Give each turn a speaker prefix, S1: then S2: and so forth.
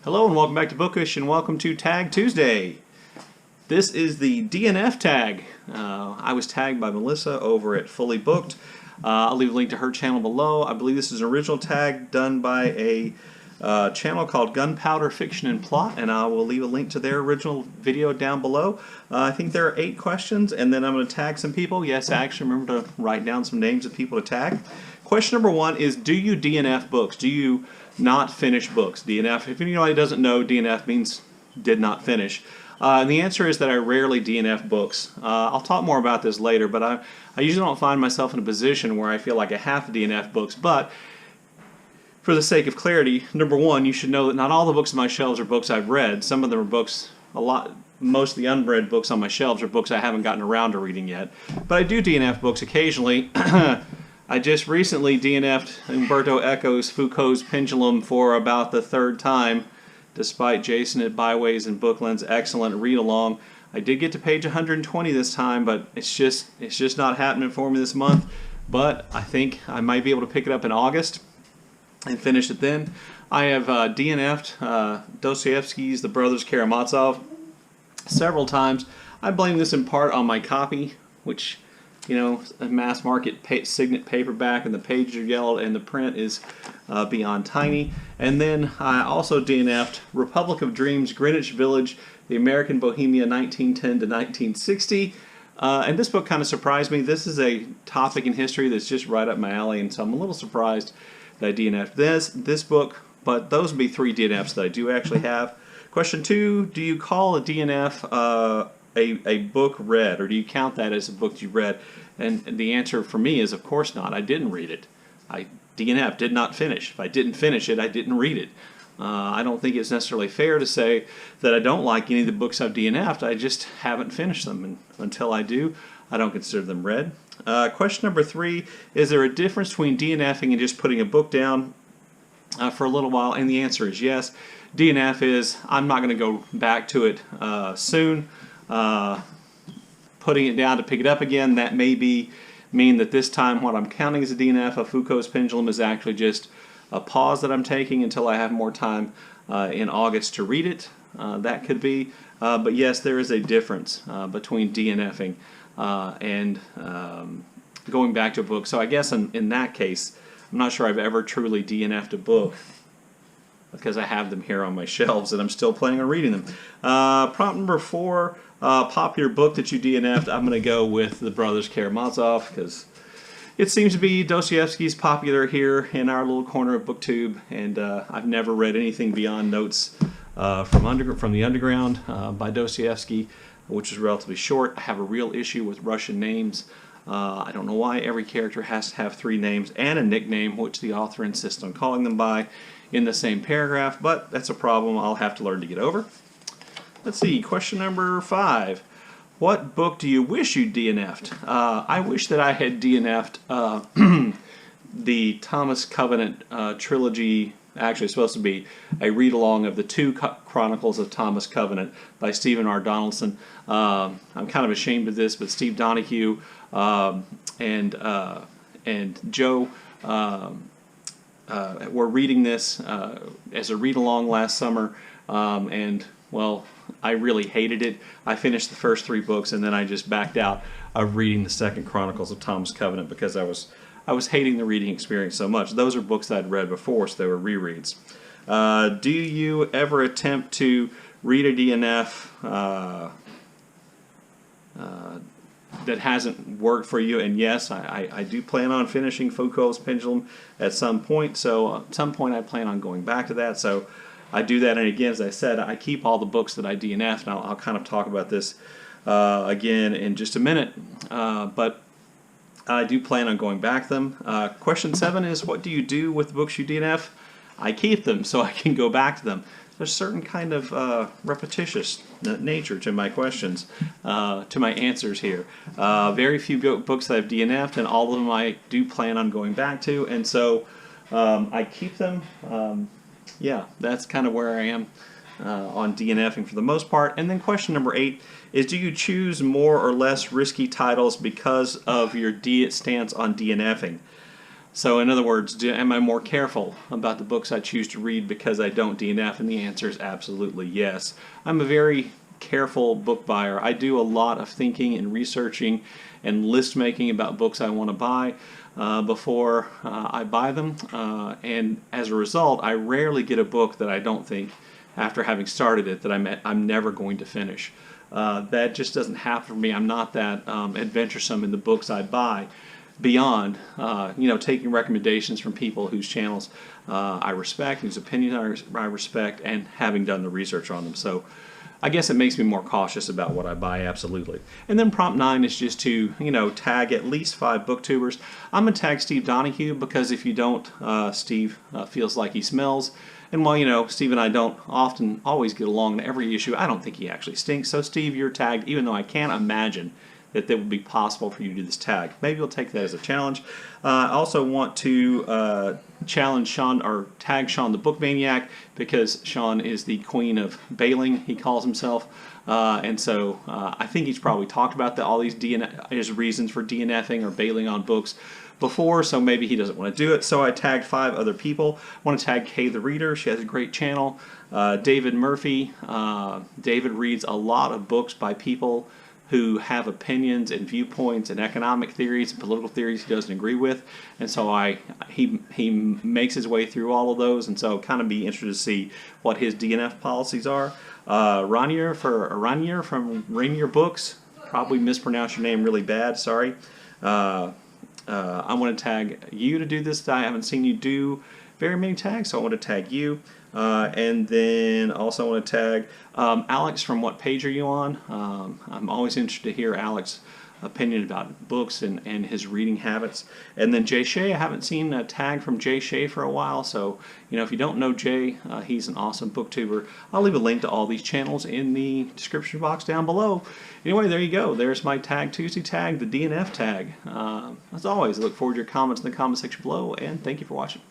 S1: Hello and welcome back to Bookish and welcome to Tag Tuesday. This is the DNF tag. I was tagged by Melissa over at Fully Booked. I'll leave a link to her channel below. I believe this is an original tag done by a channel called Gunpowder Fiction and Plot, and I will leave a link to their original video down below. I think there are 8 questions, and then I'm going to tag some people. Yes, I actually remember to write down some names of people to tag. Question number 1 is, do you DNF books? Do you not finish books? DNF, if anybody doesn't know, DNF means did not finish. And the answer is that I rarely DNF books. I'll talk more about this later, but I usually don't find myself in a position where I feel like I have to DNF books. But for the sake of clarity, number 1, you should know that not all the books on my shelves are books I've read. Some of them are books, most of the unread books on my shelves are books I haven't gotten around to reading yet. But I do DNF books occasionally. I just recently DNF'd Umberto Eco's Foucault's Pendulum for about the 3rd time, despite Jason at Byways and Bookland's excellent read-along. I did get to page 120 this time, but it's just not happening for me this month. But I think I might be able to pick it up in August and finish it then. I have DNF'd Dostoevsky's The Brothers Karamazov several times. I blame this in part on my copy, which, you know, a mass market signet paperback, and the pages are yellowed and the print is beyond tiny. And then I also DNF'd Republic of Dreams, Greenwich Village, The American Bohemia 1910 to 1960. And this book kind of surprised me. This is a topic in history that's just right up my alley, and so I'm a little surprised that I DNF'd this book. But those would be 3 DNFs that I do actually have. Question 2, do you call a DNF a book read, or do you count that as a book you read? And the answer for me is, of course not. I didn't read it. I DNF, did not finish. If I didn't finish it, I didn't read it. I don't think it's necessarily fair to say that I don't like any of the books I've DNF'd. I just haven't finished them, and until I do, I don't consider them read. Question number 3, is there a difference between DNFing and just putting a book down for a little while? And the answer is yes. DNF is, I'm not going to go back to it soon. Putting it down to pick it up again, that may mean that this time what I'm counting as a DNF of Foucault's Pendulum is actually just a pause that I'm taking until I have more time in August to read it. That could be. But yes, there is a difference between DNFing and going back to a book. So I guess in that case, I'm not sure I've ever truly DNF'd a book, because I have them here on my shelves and I'm still planning on reading them. Prompt number 4, popular book that you DNF'd. I'm going to go with The Brothers Karamazov, because it seems to be Dostoevsky's popular here in our little corner of BookTube, and I've never read anything beyond Notes from the Underground by Dostoevsky, which is relatively short. I have a real issue with Russian names. I don't know why every character has to have 3 names and a nickname, which the author insists on calling them by, in the same paragraph, but that's a problem I'll have to learn to get over. Let's see, question number 5. What book do you wish you DNF'd? I wish that I had DNF'd the Thomas Covenant trilogy. Actually, it's supposed to be a read-along of the 2 Chronicles of Thomas Covenant by Stephen R. Donaldson. I'm kind of ashamed of this, but Steve Donoghue and Joe were reading this as a read-along last summer, and, well, I really hated it. I finished the first 3 books, and then I just backed out of reading the 2nd Chronicles of Thomas Covenant because I was hating the reading experience so much. Those are books that I'd read before, so they were rereads. Do you ever attempt to read a DNF that hasn't worked for you? And yes, I do plan on finishing Foucault's Pendulum at some point, so at some point I plan on going back to that, so I do that. And again, as I said, I keep all the books that I DNF, and I'll kind of talk about this again in just a minute, but I do plan on going back to them. Question 7 is, what do you do with the books you DNF? I keep them so I can go back to them. There's a certain kind of repetitious nature to my questions, to my answers here. Very few books that I've DNF'd, and all of them I do plan on going back to, and so I keep them. Yeah, that's kind of where I am on DNFing for the most part. And then question number 8 is, do you choose more or less risky titles because of your stance on DNFing? So in other words, am I more careful about the books I choose to read because I don't DNF? And the answer is absolutely yes. I'm a very careful book buyer. I do a lot of thinking and researching and list making about books I want to buy before I buy them. And as a result, I rarely get a book that I don't think, after having started it, that I'm never going to finish. That just doesn't happen for me. I'm not that adventuresome in the books I buy, beyond taking recommendations from people whose channels I respect, whose opinions I respect, and having done the research on them. So I guess it makes me more cautious about what I buy, absolutely. And then prompt 9 is just to tag at least 5 booktubers. I'm going to tag Steve Donoghue because if you don't, Steve feels like he smells. And while Steve and I don't always get along in every issue, I don't think he actually stinks. So Steve, you're tagged, even though I can't imagine that would be possible for you to do this tag. Maybe you'll take that as a challenge. I also want to challenge Shawn, or tag Shawn the Book Maniac, because Shawn is the queen of bailing, he calls himself. And so I think he's probably talked about all these his reasons for DNFing or bailing on books before, so maybe he doesn't want to do it. So I tagged 5 other people. I want to tag Kay the Reader. She has a great channel. David Murphy. David reads a lot of books by people who have opinions and viewpoints and economic theories and political theories he doesn't agree with, and so he makes his way through all of those, and so kind of be interested to see what his DNF policies are. Ranier from Ranier Books, probably mispronounced your name really bad, sorry. I want to tag you to do this. I haven't seen you do very many tags, so I want to tag you. And then also I want to tag Alex from What Page Are You On? I'm always interested to hear Alex's opinion about books and his reading habits. And then Jay Shea, I haven't seen a tag from Jay Shea for a while, so if you don't know Jay, he's an awesome booktuber. I'll leave a link to all these channels in the description box down below. Anyway, there you go. There's my Tag Tuesday tag, the DNF tag. As always, I look forward to your comments in the comment section below, and thank you for watching.